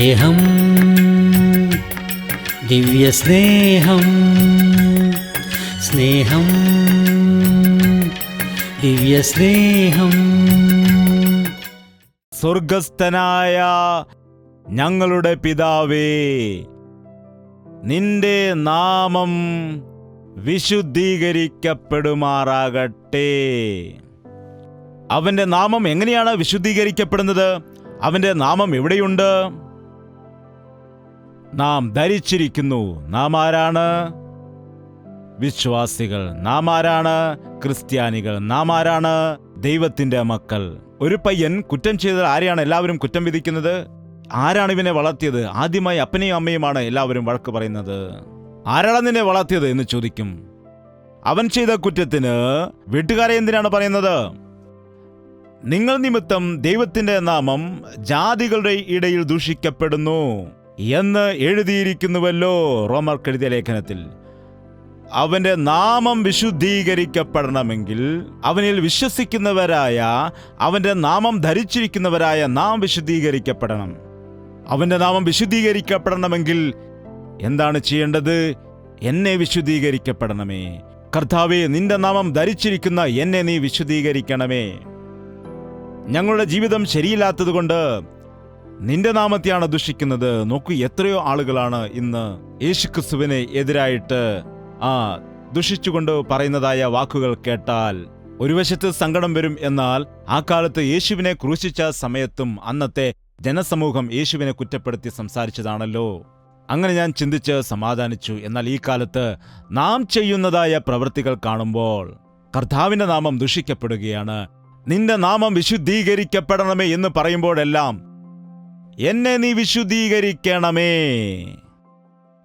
സ്നേഹം, ദിവ്യസ്നേഹം, സ്നേഹം, ദിവ്യസ്നേഹം. സ്വർഗസ്ഥനായ ഞങ്ങളുടെ പിതാവേ, നിന്റെ നാമം വിശുദ്ധീകരിക്കപ്പെടുമാറാകട്ടെ. അവന്റെ നാമം എങ്ങനെയാണ് വിശുദ്ധീകരിക്കപ്പെടുന്നത്? അവന്റെ നാമം എവിടെയുണ്ട്? നാം ധരിച്ചിരിക്കുന്നു. നാം ആരാണ്? വിശ്വാസികൾ. നാം ആരാണ്? ക്രിസ്ത്യാനികൾ. നാം ആരാണ്? ദൈവത്തിന്റെ മക്കൾ. ഒരു പയ്യൻ കുറ്റം ചെയ്താൽ ആരെയാണ് എല്ലാവരും കുറ്റം വിധിക്കുന്നത്? ആരാണ് ഇവനെ വളർത്തിയത്? ആദ്യമായി അപ്പനെയും അമ്മയുമാണ് എല്ലാവരും വഴക്ക് പറയുന്നത്. ആരാണ് നിന്നെ വളർത്തിയത് എന്ന് ചോദിക്കും. അവൻ ചെയ്ത കുറ്റത്തിന് വീട്ടുകാരെ എന്തിനാണ് പറയുന്നത്? നിങ്ങൾ നിമിത്തം ദൈവത്തിന്റെ നാമം ജാതികളുടെ ഇടയിൽ ദൂഷിക്കപ്പെടുന്നു എന്ന് എഴുതിയിരിക്കുന്നുവല്ലോ. റോമർക്കെഴുതിയ ലേഖനത്തിൽ. അവന്റെ നാമം വിശുദ്ധീകരിക്കപ്പെടണമെങ്കിൽ അവനിൽ വിശ്വസിക്കുന്നവരായ, അവന്റെ നാമം ധരിച്ചിരിക്കുന്നവരായ നാം വിശുദ്ധീകരിക്കപ്പെടണം. അവന്റെ നാമം വിശുദ്ധീകരിക്കപ്പെടണമെങ്കിൽ എന്താണ് ചെയ്യേണ്ടത്? എന്നെ വിശുദ്ധീകരിക്കപ്പെടണമേ. കർത്താവേ, നിന്റെ നാമം ധരിച്ചിരിക്കുന്ന എന്നെ നീ വിശുദ്ധീകരിക്കണമേ. ഞങ്ങളുടെ ജീവിതം ശരിയില്ലാത്തതുകൊണ്ട് നിന്റെ നാമത്തെയാണ് ദുഷിക്കുന്നത്. നോക്കൂ, എത്രയോ ആളുകളാണ് ഇന്ന് യേശുക്രിസ്തുവിന് എതിരായിട്ട് ദുഷിച്ചുകൊണ്ട് പറയുന്നതായ വാക്കുകൾ കേട്ടാൽ ഒരു വശത്ത് സങ്കടം വരും. എന്നാൽ ആ കാലത്ത് യേശുവിനെ ക്രൂശിച്ച സമയത്തും അന്നത്തെ ജനസമൂഹം യേശുവിനെ കുറ്റപ്പെടുത്തി സംസാരിച്ചതാണല്ലോ. അങ്ങനെ ഞാൻ ചിന്തിച്ച് സമാധാനിച്ചു. എന്നാൽ ഈ കാലത്ത് നാം ചെയ്യുന്നതായ പ്രവൃത്തികൾ കാണുമ്പോൾ കർത്താവിന്റെ നാമം ദുഷിക്കപ്പെടുകയാണ്. നിന്റെ നാമം വിശുദ്ധീകരിക്കപ്പെടണമേ എന്ന് പറയുമ്പോഴെല്ലാം എന്നെ നീ വിശുദ്ധീകരിക്കണമേ.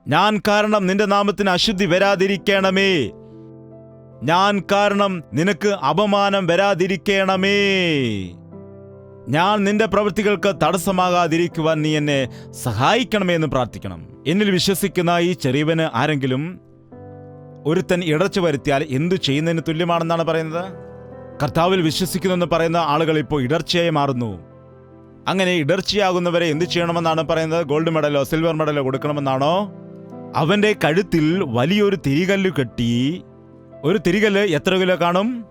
ഞാൻ കാരണം നിന്റെ നാമത്തിന് അശുദ്ധി വരാതിരിക്കണമേ. ഞാൻ കാരണം നിനക്ക് അപമാനം വരാതിരിക്കണമേ. ഞാൻ നിന്റെ പ്രവൃത്തികൾക്ക് തടസ്സമാകാതിരിക്കുവാൻ നീ എന്നെ സഹായിക്കണമേ എന്ന് പ്രാർത്ഥിക്കണം. എന്നിൽ വിശ്വസിക്കുന്ന ഈ ചെറിയവന് ആരെങ്കിലും ഒരുത്തൻ ഇടർച്ച വരുത്തിയാൽ എന്തു ചെയ്യുന്നതിന് തുല്യമാണെന്നാണ് പറയുന്നത്? കർത്താവിൽ വിശ്വസിക്കുന്നെന്ന് പറയുന്ന ആളുകൾ ഇപ്പോൾ ഇടർച്ചയായി മാറുന്നു. അങ്ങനെ ഇടർച്ചയാകുന്നവരെ എന്തു ചെയ്യണമെന്നാണ് പറയുന്നത്? ഗോൾഡ് മെഡലോ സിൽവർ മെഡലോ കൊടുക്കണമെന്നാണോ? അവന്റെ കഴുത്തിൽ വലിയൊരു തിരികല്ല് കെട്ടി. ഒരു തിരികല്ല് എത്ര കിലോ കാണും?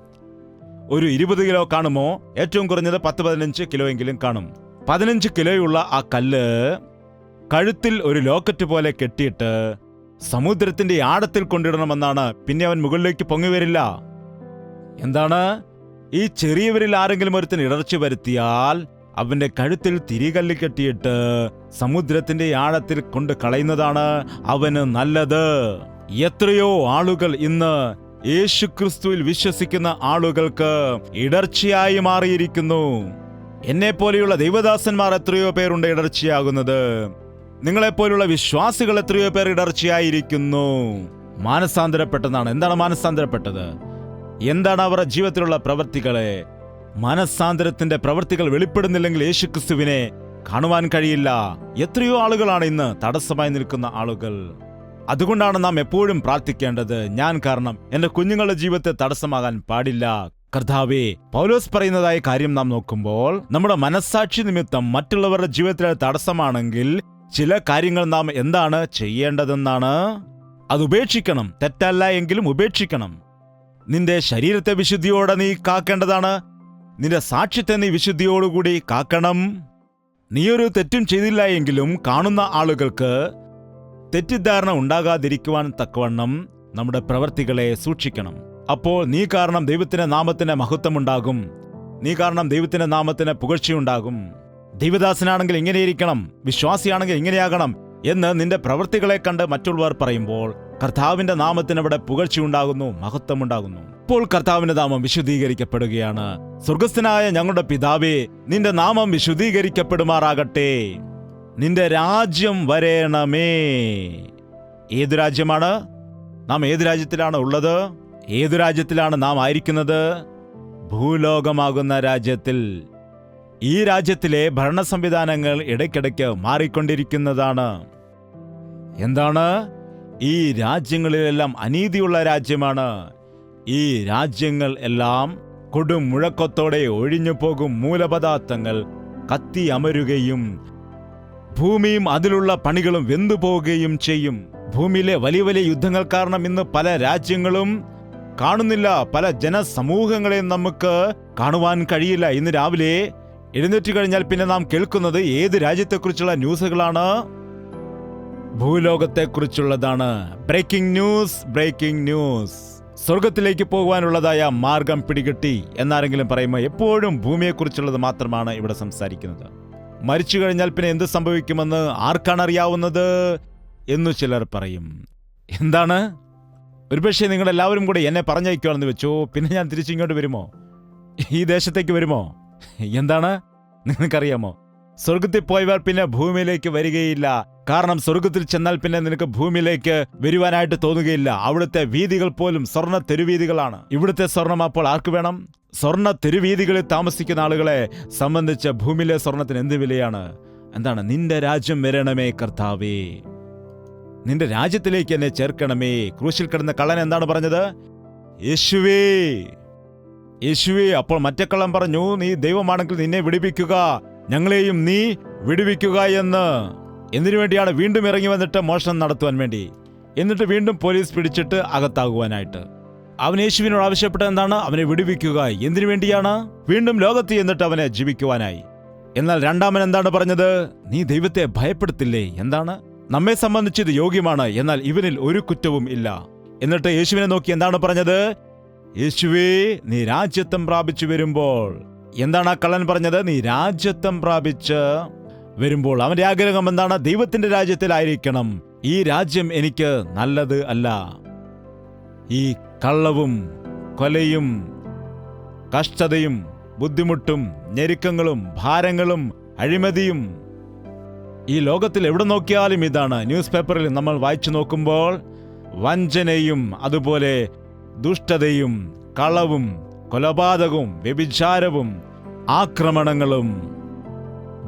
ഒരു 20 കിലോ കാണുമോ? ഏറ്റവും കുറഞ്ഞത് 10-15 കിലോ എങ്കിലും കാണും. 15 കിലോയുള്ള ആ കല്ല് കഴുത്തിൽ ഒരു ലോക്കറ്റ് പോലെ കെട്ടിയിട്ട് സമുദ്രത്തിന്റെ ആഴത്തിൽ കൊണ്ടിടണമെന്നാണ്. പിന്നെ അവൻ മുകളിലേക്ക് പൊങ്ങി വരില്ല. എന്താണ്? ഈ ചെറിയവരിൽ ആരെങ്കിലും ഒരുത്തിന് ഇടർച്ച വരുത്തിയാൽ അവന്റെ കഴുത്തിൽ തിരികല്ല് കെട്ടിയിട്ട് സമുദ്രത്തിന്റെ ആഴത്തിൽ കൊണ്ട് കളയുന്നതാണ് അവന് നല്ലത്. എത്രയോ ആളുകൾ ഇന്ന് യേശുക്രിസ്തുവിൽ വിശ്വസിക്കുന്ന ആളുകൾക്ക് ഇടർച്ചയായി മാറിയിരിക്കുന്നു. എന്നെപ്പോലെയുള്ള ദൈവദാസന്മാർ എത്രയോ പേരുണ്ട് ഇടർച്ചയാകുന്നത്. നിങ്ങളെപ്പോലുള്ള വിശ്വാസികൾ എത്രയോ പേർ ഇടർച്ചയായിരിക്കുന്നു. മാനസാന്തരപ്പെട്ടതാണ്. എന്താണ് മാനസാന്തരപ്പെട്ടത്? എന്താണ് അവരുടെ ജീവിതത്തിലുള്ള പ്രവൃത്തികളെ? മനസ്സാന്തരത്തിന്റെ പ്രവൃത്തികൾ വെളിപ്പെടുന്നില്ലെങ്കിൽ യേശുക്രിസ്തുവിനെ കാണുവാൻ കഴിയില്ല. എത്രയോ ആളുകളാണ് ഇന്ന് തടസ്സമായി നിൽക്കുന്ന ആളുകൾ. അതുകൊണ്ടാണ് നാം എപ്പോഴും പ്രാർത്ഥിക്കേണ്ടത്, ഞാൻ കാരണം എന്റെ കുഞ്ഞുങ്ങളുടെ ജീവിതത്തെ തടസ്സമാകാൻ പാടില്ല. കർത്താവേ, പൗലോസ് പറയുന്നതായ കാര്യം നാം നോക്കുമ്പോൾ നമ്മുടെ മനസ്സാക്ഷി നിമിത്തം മറ്റുള്ളവരുടെ ജീവിതത്തിലെ തടസ്സമാണെങ്കിൽ ചില കാര്യങ്ങൾ നാം എന്താണ് ചെയ്യേണ്ടതെന്നാണ്? അത് ഉപേക്ഷിക്കണം. തെറ്റല്ല എങ്കിലും ഉപേക്ഷിക്കണം. നിന്റെ ശരീരത്തെ വിശുദ്ധിയോടെ നീ കാക്കേണ്ടതാണ്. നിന്റെ സാക്ഷ്യത്തെ നീ വിശുദ്ധിയോടുകൂടി കാക്കണം. നീയൊരു തെറ്റും ചെയ്തില്ല എങ്കിലും കാണുന്ന ആളുകൾക്ക് തെറ്റിദ്ധാരണ ഉണ്ടാകാതിരിക്കുവാൻ തക്കവണ്ണം നമ്മുടെ പ്രവൃത്തികളെ സൂക്ഷിക്കണം. അപ്പോൾ നീ കാരണം ദൈവത്തിന്റെ നാമത്തിന് മഹത്വമുണ്ടാകും. നീ കാരണം ദൈവത്തിന്റെ നാമത്തിന് പുകഴ്ചയുണ്ടാകും. ദൈവദാസനാണെങ്കിൽ ഇങ്ങനെയിരിക്കണം, വിശ്വാസിയാണെങ്കിൽ ഇങ്ങനെയാകണം എന്ന് നിന്റെ പ്രവൃത്തികളെ കണ്ട് മറ്റുള്ളവർ പറയുമ്പോൾ കർത്താവിന്റെ നാമത്തിന് അവിടെ പുകഴ്ചയുണ്ടാകുന്നു, മഹത്വമുണ്ടാകുന്നു. ഇപ്പോൾ കർത്താവിന്റെ നാമം വിശുദ്ധീകരിക്കപ്പെടുകയാണ്. സ്വർഗസ്ഥനായ ഞങ്ങളുടെ പിതാവേ, നിന്റെ നാമം വിശുദ്ധീകരിക്കപ്പെടുമാറാകട്ടെ. നിന്റെ രാജ്യം വരേണമേ. ഏതു രാജ്യമാണ്? നാം ഏതു രാജ്യത്തിലാണ് ഉള്ളത്? ഏതു രാജ്യത്തിലാണ് നാം ആയിരിക്കുന്നത്? ഭൂലോകമാകുന്ന രാജ്യത്തിൽ. ഈ രാജ്യത്തിലെ ഭരണ സംവിധാനങ്ങൾ ഇടയ്ക്കിടയ്ക്ക് മാറിക്കൊണ്ടിരിക്കുന്നതാണ്. എന്താണ്? ഈ രാജ്യങ്ങളിലെല്ലാം അനീതിയുള്ള രാജ്യമാണ്. ഈ രാജ്യങ്ങൾ എല്ലാം കൊടും മുഴക്കത്തോടെ ഒഴിഞ്ഞു പോകും. മൂലപദാർത്ഥങ്ങൾ കത്തി അമരുകയും ഭൂമിയും അതിലുള്ള പണികളും വെന്തുപോവുകയും ചെയ്യും. ഭൂമിയിലെ വലിയ വലിയ യുദ്ധങ്ങൾ കാരണം ഇന്ന് പല രാജ്യങ്ങളും കാണുന്നില്ല. പല ജനസമൂഹങ്ങളെയും നമുക്ക് കാണുവാൻ കഴിയില്ല. ഇന്ന് രാവിലെ എഴുന്നേറ്റ് കഴിഞ്ഞാൽ പിന്നെ നാം കേൾക്കുന്നത് ഏത് രാജ്യത്തെക്കുറിച്ചുള്ള ന്യൂസുകളാണ്? ഭൂലോകത്തെക്കുറിച്ചുള്ളതാണ്. Breaking news, breaking news. സ്വർഗത്തിലേക്ക് പോകുവാനുള്ളതായ മാർഗം പിടികിട്ടി എന്നാരെങ്കിലും പറയുമ്പോൾ എപ്പോഴും ഭൂമിയെക്കുറിച്ചുള്ളത് മാത്രമാണ് ഇവിടെ സംസാരിക്കുന്നത്. മരിച്ചു കഴിഞ്ഞാൽ പിന്നെ എന്ത് സംഭവിക്കുമെന്ന് ആർക്കാണ് അറിയാവുന്നത് എന്നു ചിലർ പറയും. എന്താണ്? ഒരുപക്ഷെ നിങ്ങളെല്ലാവരും കൂടെ എന്നെ പറഞ്ഞയക്കുവാണെന്ന് വെച്ചോ, പിന്നെ ഞാൻ തിരിച്ചിങ്ങോട്ട് വരുമോ? ഈ ദേശത്തേക്ക് വരുമോ? എന്താണ്? നിനക്കറിയാമോ? സ്വർഗത്തിൽ പോയവർ പിന്നെ ഭൂമിയിലേക്ക് വരികയില്ല. കാരണം സ്വർഗത്തിൽ ചെന്നാൽ പിന്നെ നിനക്ക് ഭൂമിയിലേക്ക് വരുവാനായിട്ട് തോന്നുകയില്ല. അവിടുത്തെ വീതികൾ പോലും സ്വർണ്ണ തെരുവീതികളാണ്. ഇവിടുത്തെ സ്വർണം അപ്പോൾ ആർക്ക് വേണം? സ്വർണ്ണ തെരുവീതികളിൽ താമസിക്കുന്ന ആളുകളെ സംബന്ധിച്ച് ഭൂമിയിലെ സ്വർണത്തിന് എന്ത് വിലയാണ്? എന്താണ്? നിന്റെ രാജ്യം വരണമേ കർത്താവേ, നിന്റെ രാജ്യത്തിലേക്ക് എന്നെ ചേർക്കണമേ. ക്രൂശിൽ കിടന്ന കള്ളൻ എന്താണ് പറഞ്ഞത്? യേശുവേ, യേശുവേ. അപ്പോൾ മറ്റേ കള്ളൻ പറഞ്ഞു, നീ ദൈവമാണെങ്കിൽ നിന്നെ വിടുവിക്കുക, ഞങ്ങളെയും നീ വിടുവിക്കുക എന്ന്. എന്തിനു വേണ്ടിയാണ്? വീണ്ടും ഇറങ്ങി വന്നിട്ട് മോഷണം നടത്തുവാൻ വേണ്ടി, എന്നിട്ട് വീണ്ടും പോലീസ് പിടിച്ചിട്ട് അകത്താകുവാനായിട്ട്. അവൻ യേശുവിനോട് ആവശ്യപ്പെട്ടത് എന്താണ്? അവനെ വിടുവിക്കുക. എന്തിനു വേണ്ടിയാണ്? വീണ്ടും ലോകത്ത് എന്നിട്ട് അവനെ ജീവിക്കുവാനായി. എന്നാൽ രണ്ടാമൻ എന്താണ് പറഞ്ഞത്? നീ ദൈവത്തെ ഭയപ്പെടുത്തില്ലേ? എന്താണ്? നമ്മെ സംബന്ധിച്ച് ഇത് യോഗ്യമാണ്, എന്നാൽ ഇവനിൽ ഒരു കുറ്റവും ഇല്ല. എന്നിട്ട് യേശുവിനെ നോക്കി എന്താണ് പറഞ്ഞത്? യേശുവേ, നീ രാജ്യത്വം പ്രാപിച്ചു വരുമ്പോൾ. എന്താണ് ആ കള്ളൻ പറഞ്ഞത്? നീ രാജ്യത്വം പ്രാപിച്ച് വരുമ്പോൾ. അവന്റെ ആഗ്രഹം എന്താണ്? ദൈവത്തിന്റെ രാജ്യത്തിലായിരിക്കണം. ഈ രാജ്യം എനിക്ക് നല്ലത് അല്ല. ഈ കള്ളവും കൊലയും കഷ്ടതയും ബുദ്ധിമുട്ടും ഞെരുക്കങ്ങളും ഭാരങ്ങളും അഴിമതിയും ഈ ലോകത്തിൽ എവിടെ നോക്കിയാലും ഇതാണ്. ന്യൂസ് പേപ്പറിൽ നമ്മൾ വായിച്ചു നോക്കുമ്പോൾ വഞ്ചനയും അതുപോലെ ദുഷ്ടതയും കളവും കൊലപാതകവും വ്യഭിചാരവും ആക്രമണങ്ങളും,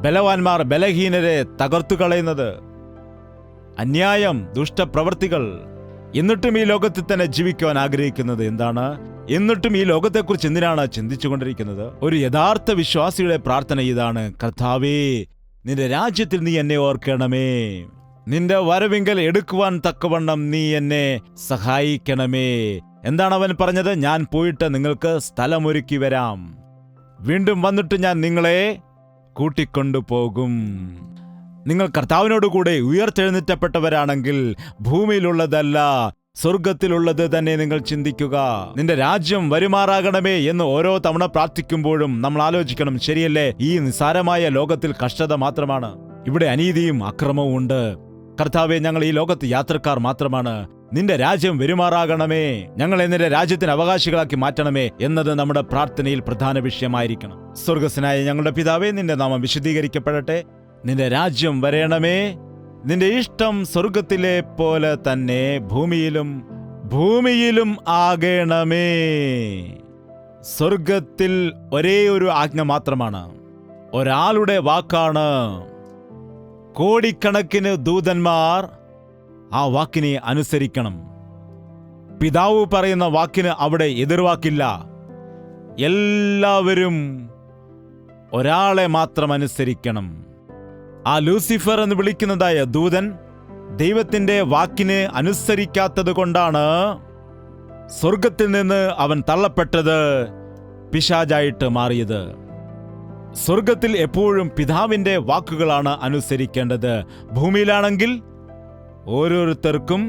ബലവാന്മാർ ബലഹീനരെ തകർത്തു കളയുന്നത്, അന്യായം, ദുഷ്ടപ്രവർത്തികൾ. എന്നിട്ടും ഈ ലോകത്തിൽ തന്നെ ജീവിക്കുവാൻ ആഗ്രഹിക്കുന്നത് എന്താണ്? എന്നിട്ടും ഈ ലോകത്തെക്കുറിച്ച് എന്തിനാണ് ചിന്തിച്ചുകൊണ്ടിരിക്കുന്നത്? ഒരു യഥാർത്ഥ വിശ്വാസിയുടെ പ്രാർത്ഥന ഇതാണ്: കർത്താവേ, നിന്റെ രാജ്യത്തിൽ നീ എന്നെ ഓർക്കണമേ. നിന്റെ വരവിങ്കൽ എടുക്കുവാൻ തക്കവണ്ണം നീ എന്നെ സഹായിക്കണമേ. എന്താണ് അവൻ പറഞ്ഞത്? ഞാൻ പോയിട്ട് നിങ്ങൾക്ക് സ്ഥലമൊരുക്കി വരാം. വീണ്ടും വന്നിട്ട് ഞാൻ നിങ്ങളെ കൂട്ടിക്കൊണ്ടുപോകും. നിങ്ങൾ കർത്താവിനോടുകൂടെ ഉയർത്തെഴുന്നേറ്റപ്പെട്ടവരാണെങ്കിൽ ഭൂമിയിലുള്ളതല്ല, സ്വർഗത്തിലുള്ളത് തന്നെ നിങ്ങൾ ചിന്തിക്കുക. നിന്റെ രാജ്യം വരുമാറാകണമേ എന്ന് ഓരോ തവണ പ്രാർത്ഥിക്കുമ്പോഴും നമ്മൾ ആലോചിക്കണം, ശരിയല്ലേ? ഈ നിസ്സാരമായ ലോകത്തിൽ കഷ്ടത മാത്രമാണ്. ഇവിടെ അനീതിയും അക്രമവും ഉണ്ട്. കർത്താവെ, ഞങ്ങൾ ഈ ലോകത്ത് യാത്രക്കാർ മാത്രമാണ്. നിന്റെ രാജ്യം വരുമാറാകണമേ, ഞങ്ങളെ നിന്റെ രാജ്യത്തിന് അവകാശികളാക്കി മാറ്റണമേ എന്നത് നമ്മുടെ പ്രാർത്ഥനയിൽ പ്രധാന വിഷയമായിരിക്കണം. സ്വർഗസ്വനായ ഞങ്ങളുടെ പിതാവേ, നിന്റെ നാമം വിശുദ്ധീകരിക്കപ്പെടട്ടെ. നിന്റെ രാജ്യം വരേണമേ. നിന്റെ ഇഷ്ടം സ്വർഗത്തിലെ പോലെ തന്നെ ഭൂമിയിലും ആകണമേ. സ്വർഗത്തിൽ ഒരേ ഒരു ആജ്ഞ മാത്രമാണ്, ഒരാളുടെ വാക്കാണ്. കോടിക്കണക്കിന് ദൂതന്മാർ ആ വാക്കിനെ അനുസരിക്കണം. പിതാവ് പറയുന്ന വാക്കിന് അവിടെ എതിർവാക്കില്ല. എല്ലാവരും ഒരാളെ മാത്രം അനുസരിക്കണം. ആ ലൂസിഫർ എന്ന് വിളിക്കുന്നതായ ദൂതൻ ദൈവത്തിന്റെ വാക്കിനെ അനുസരിക്കാത്തത് കൊണ്ടാണ് സ്വർഗത്തിൽ നിന്ന് അവൻ തള്ളപ്പെട്ടത്, പിശാചായിട്ട് മാറിയത്. സ്വർഗത്തിൽ എപ്പോഴും പിതാവിന്റെ വാക്കുകളാണ് അനുസരിക്കേണ്ടത്. ഭൂമിയിലാണെങ്കിൽ ഓരോരുത്തർക്കും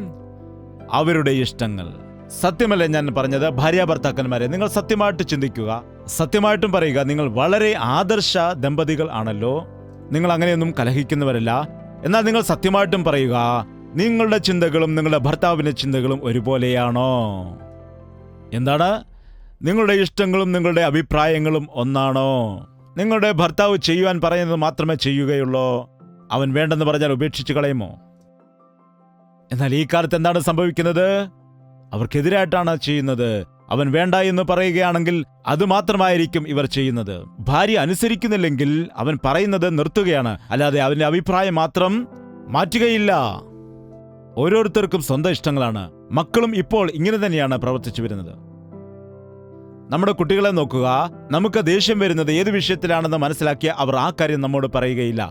അവരുടെ ഇഷ്ടങ്ങൾ. സത്യമല്ലേ ഞാൻ പറഞ്ഞത്? ഭാര്യാഭർത്താക്കന്മാരെ, നിങ്ങൾ സത്യമായിട്ട് ചിന്തിക്കുക, സത്യമായിട്ടും പറയുക. നിങ്ങൾ വളരെ ആദർശ ദമ്പതികൾ ആണല്ലോ. നിങ്ങൾ അങ്ങനെയൊന്നും കലഹിക്കുന്നവരല്ല. എന്നാൽ നിങ്ങൾ സത്യമായിട്ടും പറയുക, നിങ്ങളുടെ ചിന്തകളും നിങ്ങളുടെ ഭർത്താവിന്റെ ചിന്തകളും ഒരുപോലെയാണോ? എന്താണ്? നിങ്ങളുടെ ഇഷ്ടങ്ങളും നിങ്ങളുടെ അഭിപ്രായങ്ങളും ഒന്നാണോ? നിങ്ങളുടെ ഭർത്താവ് ചെയ്യുവാൻ പറയുന്നത് മാത്രമേ ചെയ്യുകയുള്ളൂ? അവൻ വേണ്ടെന്ന് പറഞ്ഞാൽ ഉപേക്ഷിച്ച് കളയുമോ? എന്നാൽ ഈ കാലത്ത് എന്താണ് സംഭവിക്കുന്നത്? അവർക്കെതിരായിട്ടാണ് ചെയ്യുന്നത്. അവൻ വേണ്ട എന്ന് പറയുകയാണെങ്കിൽ അത് മാത്രമായിരിക്കും ഇവർ ചെയ്യുന്നത്. ഭാര്യ അനുസരിക്കുന്നില്ലെങ്കിൽ അവൻ പറയുന്നത് നിർത്തുകയാണ്, അല്ലാതെ അവന്റെ അഭിപ്രായം മാത്രം മാറ്റുകയില്ല. ഓരോരുത്തർക്കും സ്വന്തം ഇഷ്ടങ്ങളാണ്. മക്കളും ഇപ്പോൾ ഇങ്ങനെ തന്നെയാണ് പ്രവർത്തിച്ചു വരുന്നത്. നമ്മുടെ കുട്ടികളെ നോക്കുക. നമുക്ക് ദേഷ്യം വരുന്നത് ഏത് വിഷയത്തിലാണെന്ന് മനസ്സിലാക്കിയ അവർ ആ കാര്യം നമ്മോട് പറയുകയില്ല.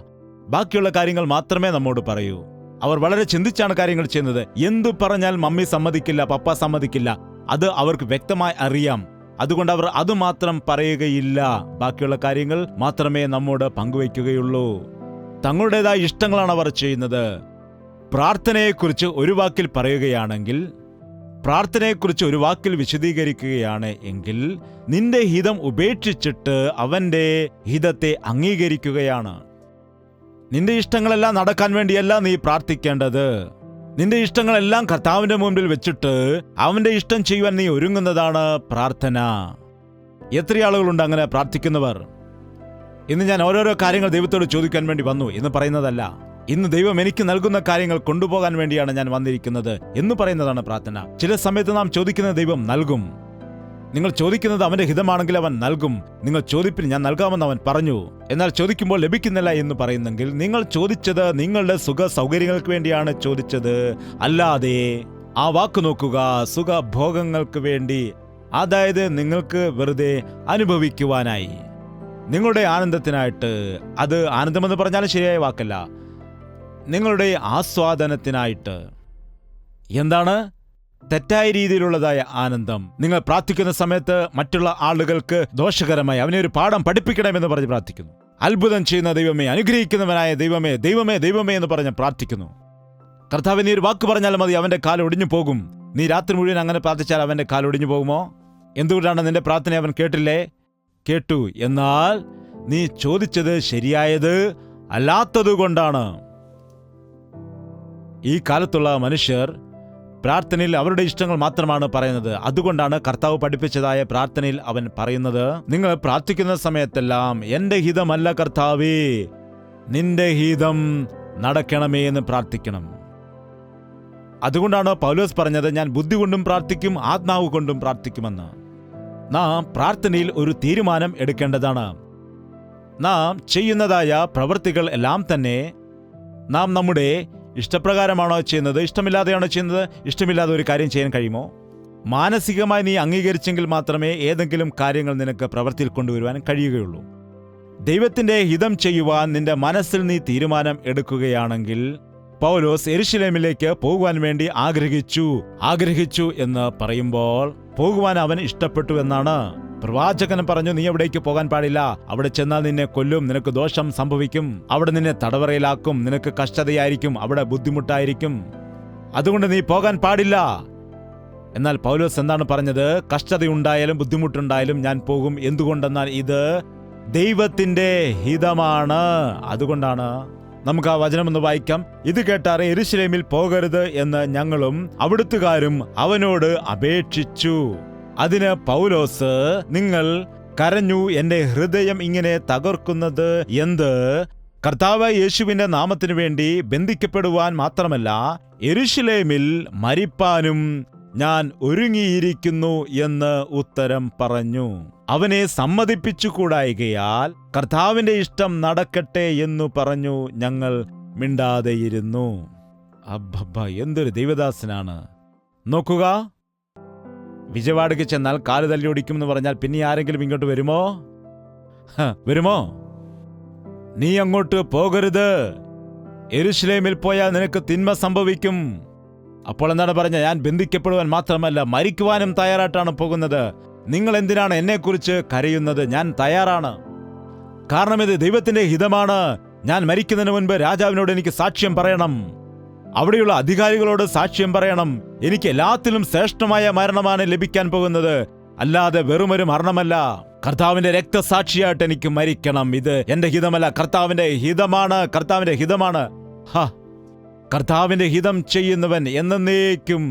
ബാക്കിയുള്ള കാര്യങ്ങൾ മാത്രമേ നമ്മോട് പറയൂ. അവർ വളരെ ചിന്തിച്ചാണ് കാര്യങ്ങൾ ചെയ്യുന്നത്. എന്തു പറഞ്ഞാൽ മമ്മി സമ്മതിക്കില്ല, പപ്പ സമ്മതിക്കില്ല, അത് അവർക്ക് വ്യക്തമായി അറിയാം. അതുകൊണ്ട് അവർ അതുമാത്രം പറയുകയില്ല. ബാക്കിയുള്ള കാര്യങ്ങൾ മാത്രമേ നമ്മോട് പങ്കുവയ്ക്കുകയുള്ളൂ. തങ്ങളുടേതായ ഇഷ്ടങ്ങളാണ് അവർ ചെയ്യുന്നത്. പ്രാർത്ഥനയെക്കുറിച്ച് ഒരു വാക്കിൽ പറയുകയാണെങ്കിൽ, പ്രാർത്ഥനയെക്കുറിച്ച് ഒരു വാക്കിൽ വിശദീകരിക്കുകയാണ് എങ്കിൽ, നിന്റെ ഹിതം ഉപേക്ഷിച്ചിട്ട് അവന്റെ ഹിതത്തെ അംഗീകരിക്കുകയാണ്. നിന്റെ ഇഷ്ടങ്ങളെല്ലാം നടക്കാൻ വേണ്ടിയല്ല നീ പ്രാർത്ഥിക്കേണ്ടത്. നിന്റെ ഇഷ്ടങ്ങളെല്ലാം കർത്താവിന്റെ മുമ്പിൽ വെച്ചിട്ട് അവന്റെ ഇഷ്ടം ചെയ്യുവാൻ നീ ഒരുങ്ങുന്നതാണ് പ്രാർത്ഥന. എത്ര ആളുകളുണ്ട് അങ്ങനെ പ്രാർത്ഥിക്കുന്നവർ? ഇന്ന് ഞാൻ ഓരോരോ കാര്യങ്ങൾ ദൈവത്തോട് ചോദിക്കാൻ വേണ്ടി വന്നു എന്ന് പറയുന്നതല്ല. ഇന്ന് ദൈവം എനിക്ക് നൽകുന്ന കാര്യങ്ങൾ കൊണ്ടുപോകാൻ വേണ്ടിയാണ് ഞാൻ വന്നിരിക്കുന്നത് എന്ന് പറയുന്നതാണ് പ്രാർത്ഥന. ചില സമയത്ത് നാം ചോദിക്കുന്നത് ദൈവം നൽകും. നിങ്ങൾ ചോദിക്കുന്നത് അവന്റെ ഹിതമാണെങ്കിൽ അവൻ നൽകും. നിങ്ങൾ ചോദിപ്പിന് ഞാൻ നൽകാമെന്ന് അവൻ പറഞ്ഞു. എന്നാൽ ചോദിക്കുമ്പോൾ ലഭിക്കുന്നില്ല എന്ന് പറയുന്നെങ്കിൽ നിങ്ങൾ ചോദിച്ചത് നിങ്ങളുടെ സുഖ സൗകര്യങ്ങൾക്ക് വേണ്ടിയാണ് ചോദിച്ചത്, അല്ലാതെ ആ വാക്ക് നോക്കുക, സുഖഭോഗങ്ങൾക്ക് വേണ്ടി, അതായത് നിങ്ങൾക്ക് വെറുതെ അനുഭവിക്കുവാനായി, നിങ്ങളുടെ ആനന്ദത്തിനായിട്ട്. അത് ആനന്ദമെന്ന് പറഞ്ഞാലും ശരിയായ വാക്കല്ല, നിങ്ങളുടെ ആസ്വാദനത്തിനായിട്ട്. എന്താണ് തെറ്റായ രീതിയിലുള്ളതായ ആനന്ദം? നിങ്ങൾ പ്രാർത്ഥിക്കുന്ന സമയത്ത് മറ്റുള്ള ആളുകൾക്ക് ദോഷകരമായി അവനെ ഒരു പാഠം പഠിപ്പിക്കണമെന്ന് പറഞ്ഞ് പ്രാർത്ഥിക്കുന്നു. അത്ഭുതം ചെയ്യുന്ന ദൈവമേ, അനുഗ്രഹിക്കുന്നവനായ ദൈവമേ, ദൈവമേ, ദൈവമേ എന്ന് പറഞ്ഞ് പ്രാർത്ഥിക്കുന്നു. കർത്താവ്, നീ ഒരു വാക്ക് പറഞ്ഞാൽ മതി, അവന്റെ കാൽ ഒടിഞ്ഞു പോകും. നീ രാത്രി മുഴുവൻ അങ്ങനെ പ്രാർത്ഥിച്ചാൽ അവന്റെ കാൽ ഒടിഞ്ഞു പോകുമോ? എന്തുകൊണ്ടാണ് നിന്റെ പ്രാർത്ഥന അവൻ കേട്ടില്ലേ? കേട്ടു, എന്നാൽ നീ ചോദിച്ചത് ശരിയായത് അല്ലാത്തതുകൊണ്ടാണ്. ഈ കാലത്തുള്ള മനുഷ്യർ പ്രാർത്ഥനയിൽ അവരുടെ ഇഷ്ടങ്ങൾ മാത്രമാണ് പറയുന്നത്. അതുകൊണ്ടാണ് കർത്താവ് പഠിപ്പിച്ചതായ പ്രാർത്ഥനയിൽ അവൻ പറയുന്നത്, നിങ്ങൾ പ്രാർത്ഥിക്കുന്ന സമയത്തെല്ലാം എന്റെ ഹിതമല്ല കർത്താവേ, നിന്റെ ഹിതം നടക്കണമേ എന്ന് പ്രാർത്ഥിക്കണം. അതുകൊണ്ടാണ് പൗലോസ് പറഞ്ഞത്, ഞാൻ ബുദ്ധി കൊണ്ടും പ്രാർത്ഥിക്കും, ആത്മാവ് കൊണ്ടും പ്രാർത്ഥിക്കുമെന്ന്. നാം പ്രാർത്ഥനയിൽ ഒരു തീരുമാനം എടുക്കേണ്ടതാണ്. നാം ചെയ്യുന്നതായ പ്രവൃത്തികൾ എല്ലാം തന്നെ നാം നമ്മുടെ ഇഷ്ടപ്രകാരമാണോ ചെയ്യുന്നത്, ഇഷ്ടമില്ലാതെയാണോ ചെയ്യുന്നത്? ഇഷ്ടമില്ലാതെ ഒരു കാര്യം ചെയ്യാൻ കഴിയുമോ? മാനസികമായി നീ അംഗീകരിച്ചെങ്കിൽ മാത്രമേ ഏതെങ്കിലും കാര്യങ്ങൾ നിനക്ക് പ്രവൃത്തിയിൽ കൊണ്ടുവരുവാൻ കഴിയുകയുള്ളൂ. ദൈവത്തിന്റെ ഹിതം ചെയ്യുവാൻ നിന്റെ മനസ്സിൽ നീ തീരുമാനം എടുക്കുകയാണെങ്കിൽ, പൗലോസ് യെരുശലേമിലേക്ക് പോകുവാൻ വേണ്ടി ആഗ്രഹിച്ചു എന്ന് പറയുമ്പോൾ പോകുവാൻ അവൻ ഇഷ്ടപ്പെട്ടു എന്നാണ്. പ്രവാചകൻ പറഞ്ഞു, നീ അവിടേക്ക് പോകാൻ പാടില്ല, അവിടെ ചെന്നാൽ നിന്നെ കൊല്ലും, നിനക്ക് ദോഷം സംഭവിക്കും, അവിടെ നിന്നെ തടവറയിലാക്കും, നിനക്ക് കഷ്ടതയായിരിക്കും, അവിടെ ബുദ്ധിമുട്ടായിരിക്കും, അതുകൊണ്ട് നീ പോകാൻ പാടില്ല. എന്നാൽ പൗലോസ് എന്താണ് പറഞ്ഞത്? കഷ്ടതയുണ്ടായാലും ബുദ്ധിമുട്ടുണ്ടായാലും ഞാൻ പോകും. എന്തുകൊണ്ടെന്നാൽ ഇത് ദൈവത്തിന്റെ ഹിതമാണ്. അതുകൊണ്ടാണ്. നമുക്ക് ആ വചനമൊന്ന് വായിക്കാം. ഇത് കേട്ടാറെ യെരുശലേമിൽ പോകരുത് എന്ന് ഞങ്ങളും അവിടുത്തുകാരും അവനോട് അപേക്ഷിച്ചു. അതിന് പൗലോസ്, നിങ്ങൾ കരഞ്ഞു, എന്റെ ഹൃദയം ഇങ്ങനെ തകർക്കുന്നത് എന്ത്? കർത്താവ് യേശുവിന്റെ നാമത്തിനു വേണ്ടി ബന്ധിക്കപ്പെടുവാൻ മാത്രമല്ല, യെരുശലേമിൽ മരിപ്പാനും ഞാൻ ഒരുങ്ങിയിരിക്കുന്നു എന്ന് ഉത്തരം പറഞ്ഞു. അവനെ സമ്മതിപ്പിച്ചുകൂടായികയാൽ കർത്താവിന്റെ ഇഷ്ടം നടക്കട്ടെ എന്നു പറഞ്ഞു ഞങ്ങൾ മിണ്ടാതെയിരുന്നു. അബ്ബ, എന്തൊരു ദൈവദാസനാണ്! നോക്കുക, വിജയവാഡയ്ക്ക് ചെന്നാൽ കാല് തല്ലി ഓടിക്കുമെന്ന് പറഞ്ഞാൽ പിന്നെ ആരെങ്കിലും ഇങ്ങോട്ട് വരുമോ? വരുമോ? നീ അങ്ങോട്ട് പോകരുത്, യെരുശലേമിൽ പോയാൽ നിനക്ക് തിന്മ സംഭവിക്കും. അപ്പോൾ എന്താണ് പറഞ്ഞ? ഞാൻ ബന്ധിക്കപ്പെടുവാൻ മാത്രമല്ല, മരിക്കുവാനും തയ്യാറായിട്ടാണ് പോകുന്നത്. നിങ്ങൾ എന്തിനാണ് എന്നെക്കുറിച്ച് കരയുന്നത്? ഞാൻ തയ്യാറാണ്. കാരണം ഇത് ദൈവത്തിന്റെ ഹിതമാണ്. ഞാൻ മരിക്കുന്നതിന് മുൻപ് രാജാവിനോട് എനിക്ക് സാക്ഷ്യം പറയണം, അവിടെയുള്ള അധികാരികളോട് സാക്ഷ്യം പറയണം. എനിക്ക് എല്ലാത്തിലും ശ്രേഷ്ഠമായ മരണമാണ് ലഭിക്കാൻ പോകുന്നത്, അല്ലാതെ വെറുമൊരു മരണമല്ല. കർത്താവിന്റെ രക്തസാക്ഷിയായിട്ട് എനിക്ക് മരിക്കണം. ഇത് എന്റെ ഹിതമല്ല, കർത്താവിന്റെ ഹിതമാണ്. കർത്താവിന്റെ ഹിതമാണ്. കർത്താവിന്റെ ഹിതം ചെയ്യുന്നവൻ എന്നേക്കും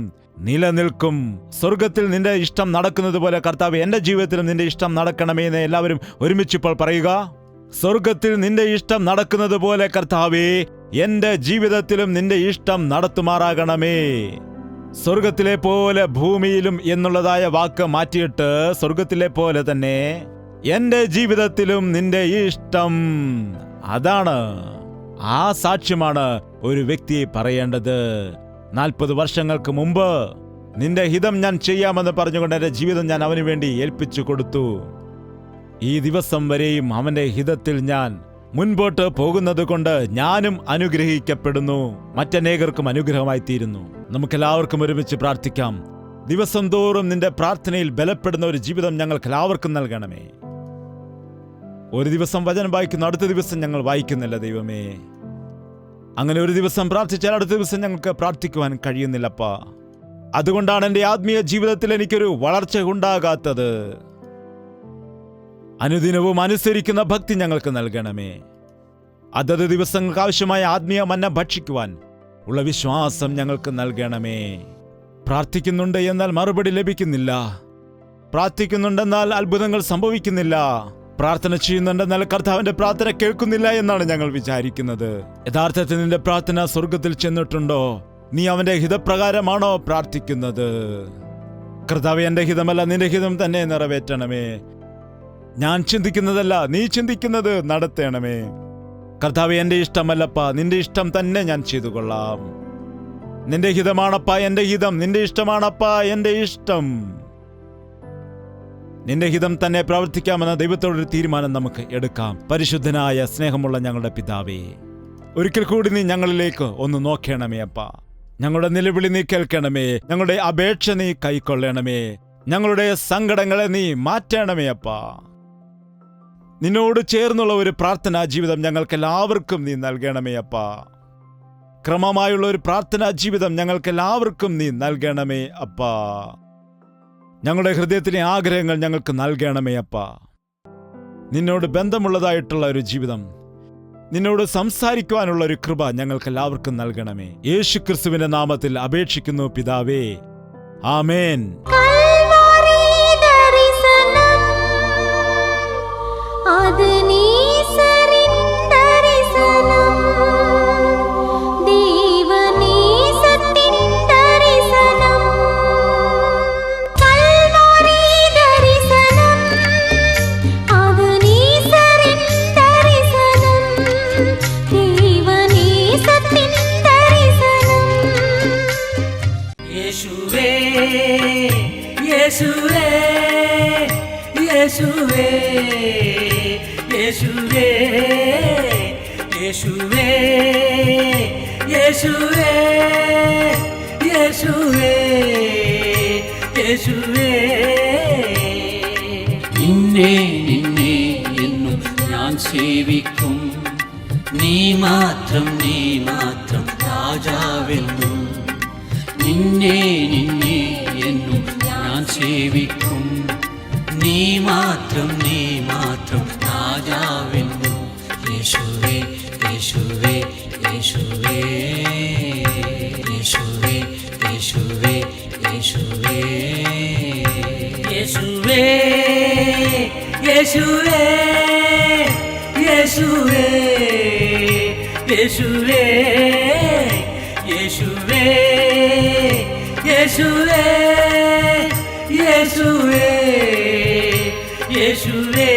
നിലനിൽക്കും. സ്വർഗത്തിൽ നിന്റെ ഇഷ്ടം നടക്കുന്നത് പോലെ കർത്താവ് എന്റെ ജീവിതത്തിലും നിന്റെ ഇഷ്ടം നടക്കണമേ എന്ന് എല്ലാവരും ഒരുമിച്ചിപ്പോൾ പറയുക. സ്വർഗത്തിൽ നിന്റെ ഇഷ്ടം നടക്കുന്നത് പോലെ കർത്താവേ, എന്റെ ജീവിതത്തിലും നിന്റെ ഇഷ്ടം നടത്തുമാറാകണമേ. സ്വർഗത്തിലെ പോലെ ഭൂമിയിലും എന്നുള്ളതായ വാക്ക് മാറ്റിയിട്ട് സ്വർഗത്തിലെ പോലെ തന്നെ എന്റെ ജീവിതത്തിലും നിന്റെ ഇഷ്ടം. അതാണ്, ആ സാക്ഷ്യമാണ് ഒരു വ്യക്തി പറയേണ്ടത്. 40 വർഷങ്ങൾക്ക് മുമ്പ് നിന്റെ ഹിതം ഞാൻ ചെയ്യാമെന്ന് പറഞ്ഞുകൊണ്ട് എന്റെ ജീവിതം ഞാൻ അവന് വേണ്ടി ഏൽപ്പിച്ചു കൊടുത്തു. ഈ ദിവസം വരെയും അവന്റെ ഹിതത്തിൽ ഞാൻ മുൻപോട്ട് പോകുന്നത് കൊണ്ട് ഞാനും അനുഗ്രഹിക്കപ്പെടുന്നു, മറ്റനേകർക്കും അനുഗ്രഹമായി തീരുന്നു. നമുക്കെല്ലാവർക്കും ഒരുമിച്ച് പ്രാർത്ഥിക്കാം. ദിവസം തോറും നിന്റെ പ്രാർത്ഥനയിൽ ബലപ്പെടുന്ന ഒരു ജീവിതം ഞങ്ങൾക്ക് എല്ലാവർക്കും നൽകണമേ. ഒരു ദിവസം വചനം വായിക്കുന്നു, അടുത്ത ദിവസം ഞങ്ങൾ വായിക്കുന്നില്ല ദൈവമേ. അങ്ങനെ ഒരു ദിവസം പ്രാർത്ഥിച്ചാൽ അടുത്ത ദിവസം ഞങ്ങൾക്ക് പ്രാർത്ഥിക്കുവാൻ കഴിയുന്നില്ലപ്പാ. അതുകൊണ്ടാണ് എൻ്റെ ആത്മീയ ജീവിതത്തിൽ എനിക്കൊരു വളർച്ച ഉണ്ടാകാത്തത്. അനുദിനവും അനുസരിക്കുന്ന ഭക്തി ഞങ്ങൾക്ക് നൽകണമേ. അതത് ദിവസങ്ങൾക്ക് ആവശ്യമായ ആത്മീയ മന്ന ഭക്ഷിക്കുവാൻ ഉള്ള വിശ്വാസം ഞങ്ങൾക്ക് നൽകണമേ. പ്രാർത്ഥിക്കുന്നുണ്ട് എന്നാൽ മറുപടി ലഭിക്കുന്നില്ല, പ്രാർത്ഥിക്കുന്നുണ്ടെന്നാൽ അത്ഭുതങ്ങൾ സംഭവിക്കുന്നില്ല, പ്രാർത്ഥന ചെയ്യുന്നുണ്ടെന്നാൽ കർത്താവിന്റെ പ്രാർത്ഥന കേൾക്കുന്നില്ല എന്നാണ് ഞങ്ങൾ വിചാരിക്കുന്നത്. യഥാർത്ഥത്തിൽ നിന്റെ പ്രാർത്ഥന സ്വർഗത്തിൽ ചെന്നിട്ടുണ്ടോ? നീ അവന്റെ ഹിതപ്രകാരമാണോ പ്രാർത്ഥിക്കുന്നത്? കർത്താവേ, എന്റെ ഹിതമല്ല നിന്റെ ഹിതം തന്നെ നിറവേറ്റണമേ. ഞാൻ ചിന്തിക്കുന്നതല്ല നീ ചിന്തിക്കുന്നത് നടത്തണമേ. കർത്താവേ, എന്റെ ഇഷ്ടമല്ലപ്പാ, നിന്റെ ഇഷ്ടം തന്നെ ഞാൻ ചെയ്തു കൊള്ളാം. നിന്റെ ഹിതമാണപ്പാ എന്റെ ഹിതം, നിന്റെ ഇഷ്ടമാണപ്പാ എന്റെ ഇഷ്ടം. നിന്റെ ഹിതം തന്നെ പ്രവർത്തിക്കാമെന്ന ദൈവത്തോടൊരു തീരുമാനം നമുക്ക് എടുക്കാം. പരിശുദ്ധനായ സ്നേഹമുള്ള ഞങ്ങളുടെ പിതാവേ, ഒരിക്കൽ കൂടി നീ ഞങ്ങളിലേക്ക് ഒന്ന് നോക്കണമേ അപ്പാ. ഞങ്ങളുടെ നിലവിളി നീ കേൾക്കണമേ, ഞങ്ങളുടെ അപേക്ഷ നീ കൈക്കൊള്ളണമേ, ഞങ്ങളുടെ സങ്കടങ്ങളെ നീ മാറ്റണമേ അപ്പാ. നിന്നോട് ചേർന്നുള്ള ഒരു പ്രാർത്ഥനാ ജീവിതം ഞങ്ങൾക്ക് എല്ലാവർക്കും നീ നൽകണമേ അപ്പാ. ക്രമമായുള്ള ഒരു പ്രാർത്ഥനാ ജീവിതം ഞങ്ങൾക്ക് എല്ലാവർക്കും നീ നൽകണമേ അപ്പാ. ഞങ്ങളുടെ ഹൃദയത്തിലെ ആഗ്രഹങ്ങൾ ഞങ്ങൾക്ക് നൽകണമേ അപ്പാ. നിന്നോട് ബന്ധമുള്ളതായിട്ടുള്ള ഒരു ജീവിതം, നിന്നോട് സംസാരിക്കുവാനുള്ള ഒരു കൃപ ഞങ്ങൾക്ക് എല്ലാവർക്കും നൽകണമേ. യേശു ക്രിസ്തുവിന്റെ നാമത്തിൽ അപേക്ഷിക്കുന്നു പിതാവേ, ആമേൻ. യേശുവേ യേശുവേ യേശുവേ യേശുവേ യേശുവേ യേശുവേ യേശുവേ നിന്നെ നിന്നെ എന്നും ഞാൻ സേവിക്കും, നീ മാത്രം രാജാവെന്നും. നിന്നെ നിന്നെ എന്നും ഞാൻ സേവിക്കും, നീ മാത്രം രാജാവെന്നും. യേശുവേ യേശുവേ യേശുവേ യേശുവേ യേശുവേ യേശുവേ യേശുവേ യേശുവേ യേശുവേ യേശുവേ യേശുവേ യേശുവേ യേശുവേ യേശുവേ